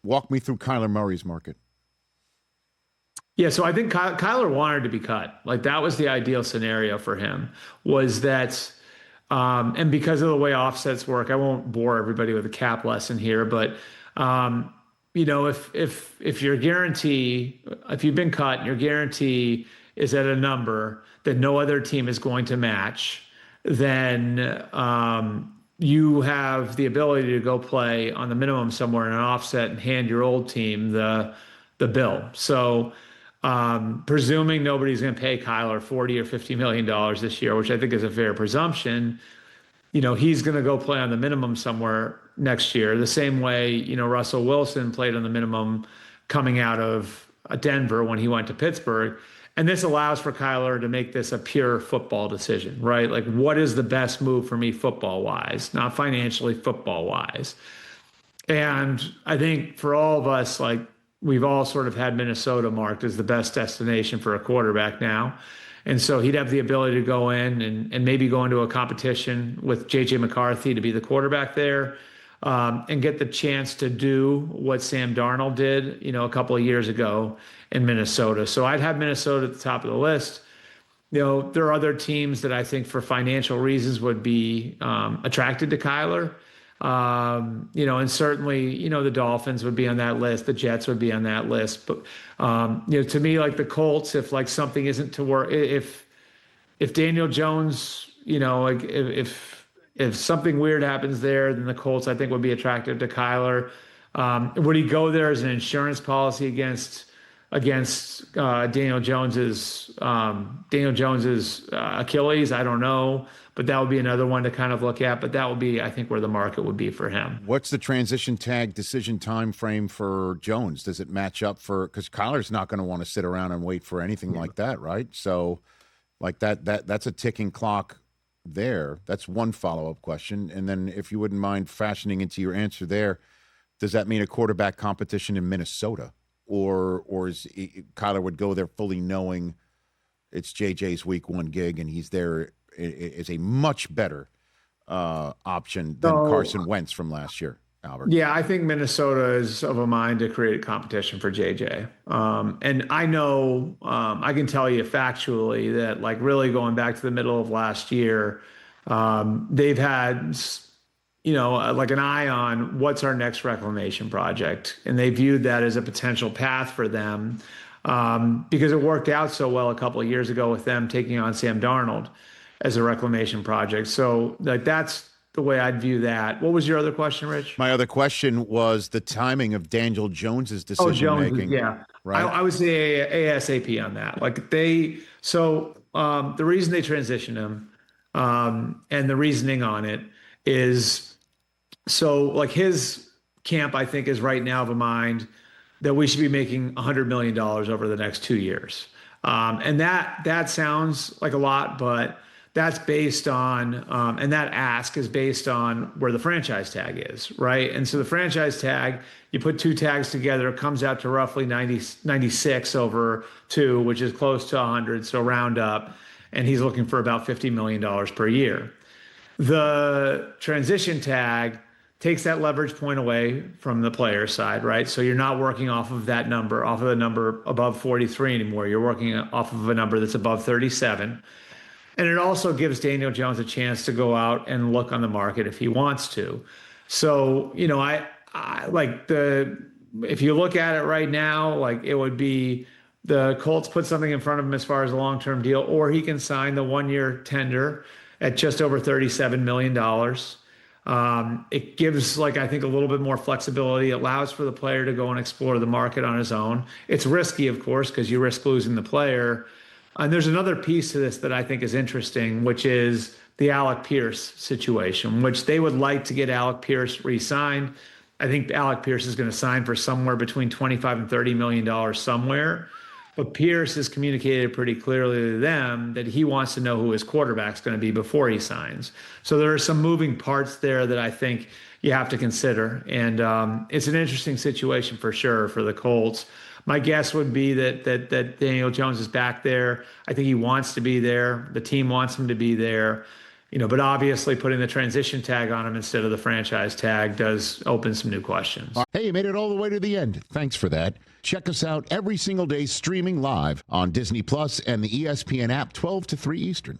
Walk me through Kyler Murray's market. Yeah, so I think Kyler wanted to be cut. Like that was the ideal scenario for him. Was that, and because of the way offsets work, I won't bore everybody with a cap lesson here, but if your guarantee, if you've been cut, and your guarantee is at a number that no other team is going to match, then you have the ability to go play on the minimum somewhere in an offset and hand your old team the bill. So presuming nobody's going to pay Kyler $40 or $50 million this year, which I think is a fair presumption, he's going to go play on the minimum somewhere next year. The same way, Russell Wilson played on the minimum coming out of Denver when he went to Pittsburgh. And this allows for Kyler to make this a pure football decision, right? Like, what is the best move for me football-wise, not financially, football-wise? And I think for all of us, like, we've all sort of had Minnesota marked as the best destination for a quarterback now. And so he'd have the ability to go in and maybe go into a competition with J.J. McCarthy to be the quarterback there, and get the chance to do what Sam Darnold did, a couple of years ago in Minnesota. So I'd have Minnesota at the top of the list. There are other teams that I think for financial reasons would be attracted to Kyler. And certainly, the Dolphins would be on that list. The Jets would be on that list. But, to me, like the Colts, if like something isn't to work, if Daniel Jones, if something weird happens there, then the Colts, I think, would be attracted to Kyler. Would he go there as an insurance policy against Daniel Jones's Achilles? I don't know, but that would be another one to kind of look at. But that would be, I think, where the market would be for him. What's the transition tag decision time frame for Jones? Does it match up because Kyler's not going to want to sit around and wait for anything like that, right? So, like that's a ticking clock there. That's one follow-up question. And then if you wouldn't mind fashioning into your answer there, does that mean a quarterback competition in Minnesota? Or is Kyler would go there fully knowing it's JJ's week one gig and he's there is a much better option than Carson Wentz from last year, Albert? Yeah, I think Minnesota is of a mind to create competition for JJ. And I know, I can tell you factually that, like, really going back to the middle of last year, they've had like an eye on what's our next reclamation project. And they viewed that as a potential path for them because it worked out so well a couple of years ago with them taking on Sam Darnold as a reclamation project. So like that's the way I'd view that. What was your other question, Rich? My other question was the timing of Daniel Jones's decision making. Yeah. Right. I would say ASAP on that. Like the reason they transitioned him and the reasoning on it is, so like his camp, I think, is right now of a mind that we should be making $100 million over the next 2 years. And that sounds like a lot, but that's based on, and that ask is based on where the franchise tag is, right? And so the franchise tag, you put two tags together, it comes out to roughly 96 over 2, which is close to 100, so round up. And he's looking for about $50 million per year. The transition tag takes that leverage point away from the player side, right? So you're not working off of that number, off of the number above 43 anymore. You're working off of a number that's above 37. And it also gives Daniel Jones a chance to go out and look on the market if he wants to. So, I like if you look at it right now, like it would be the Colts put something in front of him as far as a long-term deal, or he can sign the 1-year tender at just over $37 million. It gives, like, I think a little bit more flexibility, allows for the player to go and explore the market on his own. It's risky, of course, because you risk losing the player. And there's another piece to this that I think is interesting, which is the Alec Pierce situation, which they would like to get Alec Pierce re-signed. I think Alec Pierce is going to sign for somewhere between $25 and $30 million somewhere. But Pierce has communicated pretty clearly to them that he wants to know who his quarterback's going to be before he signs. So there are some moving parts there that I think you have to consider. And it's an interesting situation for sure for the Colts. My guess would be that Daniel Jones is back there. I think he wants to be there. The team wants him to be there. But obviously putting the transition tag on him instead of the franchise tag does open some new questions. Hey, you made it all the way to the end. Thanks for that. Check us out every single day streaming live on Disney Plus and the ESPN app 12 to 3 Eastern.